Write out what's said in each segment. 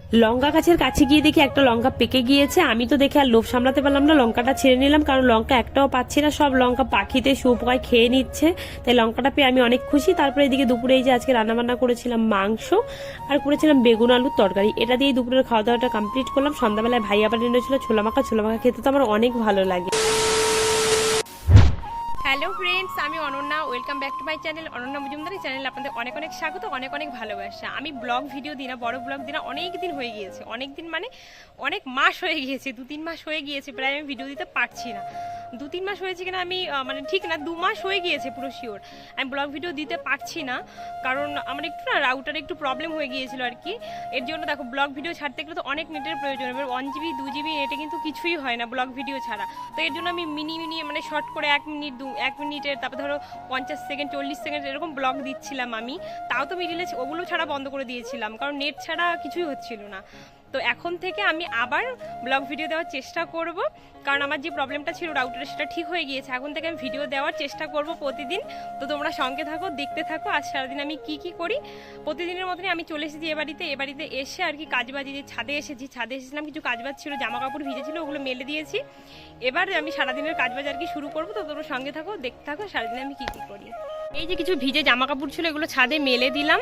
লঙ্কা গাছের কাছে গিয়ে দেখি একটা লঙ্কা পেকে গিয়েছে। আমি তো দেখে আর লোভ সামলাতে পারলাম না, লঙ্কাটা ছেড়ে নিলাম, কারণ লঙ্কা একটাও পাচ্ছি না, সব লঙ্কা পাখিতে শুয়োপোকায় খেয়ে নিচ্ছে। তাই লঙ্কাটা পেয়ে আমি অনেক খুশি। তারপরে এদিকে দুপুরে এই যে আজকে রান্নাবান্না করেছিলাম মাংস আর করেছিলাম বেগুন আলুর তরকারি, এটা দিয়ে দুপুরের খাওয়া দাওয়াটা কমপ্লিট করলাম। সন্ধ্যাবেলায় ভাই আবার এনেছিল ছোলা মাখা। ছোলা মাখা খেতে তো আমার অনেক ভালো লাগে। হ্যালো ফ্রেন্ডস, আমি Ananya, welcome back to my channel Ananya Majumdar. এই চ্যানেলে আপনাদের অনেক অনেক স্বাগত, অনেক অনেক ভালোবাসা। আমি ব্লগ ভিডিও দিই না, বড় ব্লগ দিই না, অনেক দিন হয়ে গিয়েছে, অনেক দিন মানে অনেক মাস হয়ে গিয়েছে, 2-3 মাস হয়ে গিয়েছে প্রায় আমি ভিডিও দিতে পারছি না। 2-3 মাস হয়েছে কিনা আমি মানে ঠিক না, 2 মাস হয়ে গিয়েছে পুরো শিওর আমি ব্লগ ভিডিও দিতে পারছি না, কারণ আমার একটু না রাউটারে একটু প্রবলেম হয়ে গিয়েছিল আর কি। এর জন্য দেখো ব্লগ ভিডিও ছাড়তে গেলে তো অনেক নেটের প্রয়োজন, এবার 1 GB 2 GB নেটে কিন্তু কিছুই হয় না ব্লগ ভিডিও ছাড়া। তো এর জন্য আমি মিনি মানে শর্ট করে 1 মিনিট 1 মিনিটের, তারপর ধরো 50 সেকেন্ড 40 সেকেন্ড এরকম ব্লগ দিচ্ছিলাম আমি। তাও তো মিডিলে ওগুলো ছাড়া বন্ধ করে দিয়েছিলাম, কারণ নেট ছাড়া কিছুই হচ্ছিল না। তো এখন থেকে আমি আবার ব্লগ ভিডিও দেওয়ার চেষ্টা করব, কারণ আমার যে প্রবলেমটা ছিল রাউটারে সেটা ঠিক হয়ে গিয়েছে। এখন থেকে আমি ভিডিও দেওয়ার চেষ্টা করব প্রতিদিন। তো তোমরা সঙ্গে থাকো, দেখতে থাকো আজ সারাদিন আমি কি করি। প্রতিদিনের মতনই আমি চলে এসেছি এ বাড়িতে এসে আর কি কাজবাজি, যে ছাদে এসেছিলাম, কিছু কাজবাজ ছিল, জামা কাপড় ভিজেছিল, ওগুলো মেলে দিয়েছি। এবার আমি সারাদিনের কাজবাজ আর কি শুরু করবো। তো তোমরা সঙ্গে থাকো, দেখতে থাকো সারাদিন আমি কি করি। এই যে কিছু ভিজে জামা কাপড় ছিল, এগুলো ছাদে মেলে দিলাম।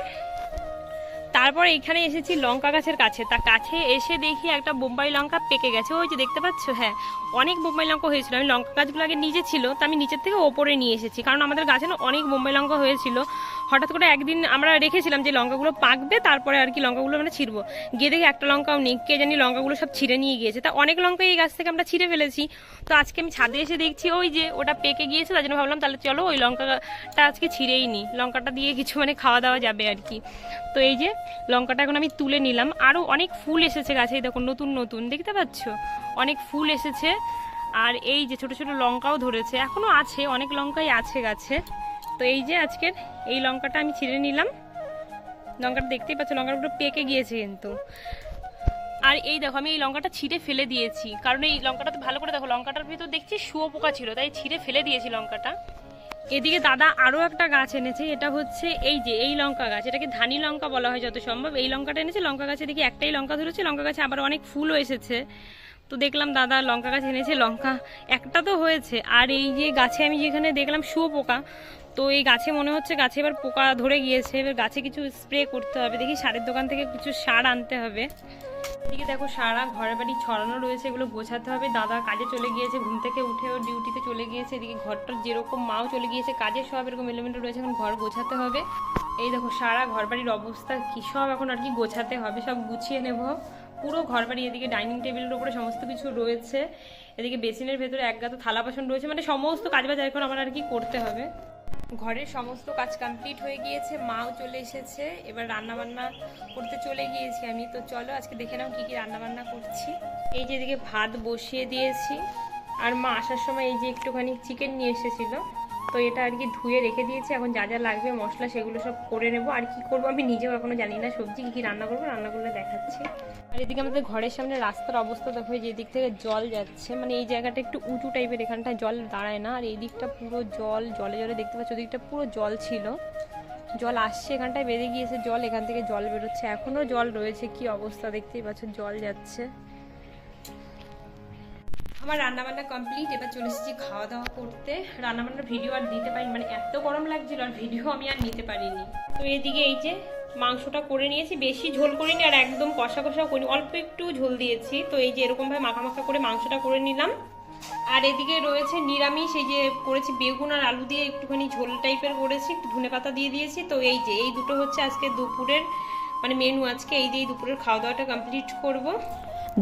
তারপর এখানে এসেছি লঙ্কা গাছের কাছে। তা কাছে এসে দেখি একটা বোম্বাই লঙ্কা পেকে গেছে, ওই যে দেখতে পাচ্ছ। হ্যাঁ, অনেক বোম্বাই লঙ্কা হয়েছিল। আমি লঙ্কা গাছগুলো আগে নিচে ছিল, তো আমি নিচের থেকে ওপরে নিয়ে এসেছি, কারণ আমাদের গাছে না অনেক বোম্বাই লঙ্কা হয়েছিল। হঠাৎ করে একদিন আমরা রেখেছিলাম যে লঙ্কাগুলো পাকবে, তারপরে আর কি লঙ্কাগুলো মানে ছিঁড়বো, গিয়ে দেখি একটা লঙ্কাও নেই, কে জানি লঙ্কাগুলো সব ছিঁড়ে নিয়ে গিয়েছে। তা অনেক লঙ্কা এই গাছ থেকে আমরা ছিঁড়ে ফেলেছি। তো আজকে আমি ছাদে এসে দেখছি ওই যে ওটা পেকে গিয়েছে, তার জন্য ভাবলাম তাহলে চলো ওই লঙ্কাটা আজকে ছিঁড়েই নি, লঙ্কাটা দিয়ে কিছু মানে খাওয়া দাওয়া যাবে আর কি। তো এই যে লঙ্কাটা এখন আমি তুলে নিলাম। আরও অনেক ফুল এসেছে গাছে, দেখো নতুন নতুন দেখতে পাচ্ছ, অনেক ফুল এসেছে। আর এই যে ছোট ছোট লঙ্কাও ধরেছে, এখনো আছে, অনেক লঙ্কাই আছে গাছে। তো এই যে আজকের এই লঙ্কাটা আমি ছিঁড়ে নিলাম। লঙ্কাটা দেখতেই পাচ্ছ, লঙ্কাটা পুরো পেকে গিয়েছে কিন্তু। আর এই দেখো আমি এই লঙ্কাটা ছিঁড়ে ফেলে দিয়েছি, কারণ এই লঙ্কাটা ভালো করে দেখো, লঙ্কাটার ভিতর দেখছি শুয়োপোকা ছিল, তাই ছিঁড়ে ফেলে দিয়েছি লঙ্কাটা। এদিকে দাদা আরও একটা গাছ এনেছে, এটা হচ্ছে এই যে এই লঙ্কা গাছ, এটাকে ধানি লঙ্কা বলা হয় যত সম্ভব। এই লঙ্কাটা এনেছে, লঙ্কা গাছে দেখি একটাই লঙ্কা ধরেছে, লঙ্কা গাছে আবার অনেক ফুলও এসেছে। তো দেখলাম দাদা লঙ্কা গাছ এনেছে, লঙ্কা একটা তো হয়েছে। আর এই যে গাছে আমি যেখানে দেখলাম শুয়োপোকা, তো এই গাছে মনে হচ্ছে গাছে এবার পোকা ধরে গিয়েছে, এবার গাছে কিছু স্প্রে করতে হবে, দেখি সারের দোকান থেকে কিছু সার আনতে হবে। এদিকে দেখো সারা ঘরের বাড়ি ছড়ানো রয়েছে, এগুলো গোছাতে হবে। দাদা কাজে চলে গিয়েছে, ঘুম থেকে উঠে ওর ডিউটিতে চলে গিয়েছে। এদিকে ঘরটার যেরকম মাও চলে গিয়েছে কাজে, সব এরকম এলোমেলো রয়েছে, এখন ঘর গোছাতে হবে। এই দেখো সারা ঘর বাড়ির অবস্থা কি, সব এখন আর কি গোছাতে হবে, সব গুছিয়ে নেব পুরো ঘর বাড়ি। এদিকে ডাইনিং টেবিলের উপরে সমস্ত কিছু রয়েছে, এদিকে বেসিনের ভেতরে এক গাদা থালা বাসন রয়েছে, মানে সমস্ত কাজবাজ এখন আমার আর কি করতে হবে। ঘরের সমস্ত কাজ কমপ্লিট হয়ে গিয়েছে, মাও চলে এসেছে, এবার রান্না বান্না করতে চলে গিয়েছি আমি। তো চলো আজকে দেখে নাও কি কি রান্না বান্না করছি। এই যে এদিকে ভাত বসিয়ে দিয়েছি, আর মা আসার সময় এই যে একটুখানি চিকেন নিয়ে এসেছিল, তো এটা আর কি ধুয়ে রেখে দিয়েছি। এখন যা যা লাগবে মশলা সেগুলো সব করে নেবো। আর কি করবো আমি নিজেও এখনো জানি না, সবজি কি কি রান্না করবো, রান্না করলে দেখাচ্ছি। আর এদিকে আমাদের ঘরের সামনে রাস্তার অবস্থা দেখো, যে দিক থেকে জল যাচ্ছে, মানে এই জায়গাটা একটু উঁচু টাইপের, এখানটায় জল দাঁড়ায় না। আর এই দিকটা পুরো জলে দেখতে পাচ্ছ, ওদিকটা পুরো জল ছিল, জল আসছে এখানটায় বেড়ে গিয়েছে জল, এখান থেকে জল বেরোচ্ছে, এখনো জল রয়েছে, কি অবস্থা দেখতেই পাচ্ছ, জল যাচ্ছে। আমার রান্নাবান্না কমপ্লিট, এবার চলে এসেছি খাওয়া দাওয়া করতে। রান্নাবান্নার ভিডিও আর দিতে পারিনি, মানে এত গরম লাগছিল আর ভিডিও আমি আর নিতে পারিনি। তো এদিকে এই যে মাংসটা করে নিয়েছি, বেশি ঝোল করিনি আর একদম কষা কষাও করিনি, অল্প একটু ঝোল দিয়েছি। তো এই যে এরকমভাবে মাখা মাখা করে মাংসটা করে নিলাম। আর এদিকে রয়েছে নিরামিষ, এই যে করেছি বেগুন আর আলু দিয়ে একটুখানি ঝোল টাইপের করেছি, একটু ধনেপাতা দিয়ে দিয়েছি। তো এই যে এই দুটো হচ্ছে আজকে দুপুরের মানে মেনু। আজকে এই যে এই দুপুরের খাওয়া দাওয়াটা কমপ্লিট করব।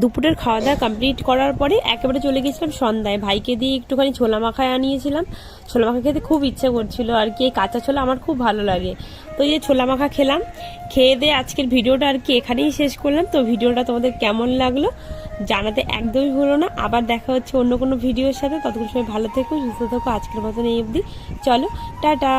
দুপুরের খাওয়া দাওয়া কমপ্লিট করার পরে একেবারে চলে গেছিলাম সন্ধ্যায়, ভাইকে দিয়ে একটুখানি ছোলা মাখায় আনিয়েছিলাম। ছোলা মাখা খেতে খুব ইচ্ছে করছিল আর কি, এই কাঁচা ছোলা আমার খুব ভালো লাগে। তো এই যে ছোলা মাখা খেলাম, খেয়ে দিয়ে আজকের ভিডিওটা আর কি এখানেই শেষ করলাম। তো ভিডিওটা তোমাদের কেমন লাগলো জানাতে একদমই ভুলো না। আবার দেখা হচ্ছে অন্য কোনো ভিডিওর সাথে, ততক্ষণ সময় ভালো থেকো, সুস্থ থেকো। আজকের মতন এই অবধি, চলো টাটা।